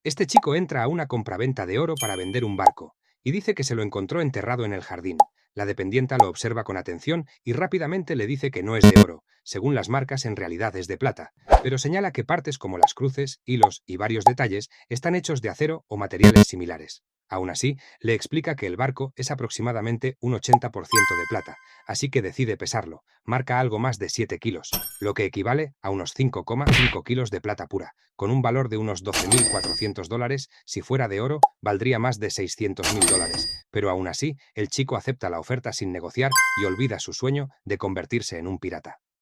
Este chico entra a una compraventa de oro para vender un barco, y dice que se lo encontró enterrado en el jardín. La dependienta lo observa con atención y rápidamente le dice que no es de oro, según las marcas en realidad es de plata, pero señala que partes como las cruces, hilos y varios detalles están hechos de acero o materiales similares. Aún así, le explica que el barco es aproximadamente un 80% de plata, así que decide pesarlo. Marca algo más de 7 kilos, lo que equivale a unos 5,5 kilos de plata pura, con un valor de unos $12.400. Si fuera de oro, valdría más de $600.000. Pero aún así, el chico acepta la oferta sin negociar y olvida su sueño de convertirse en un pirata.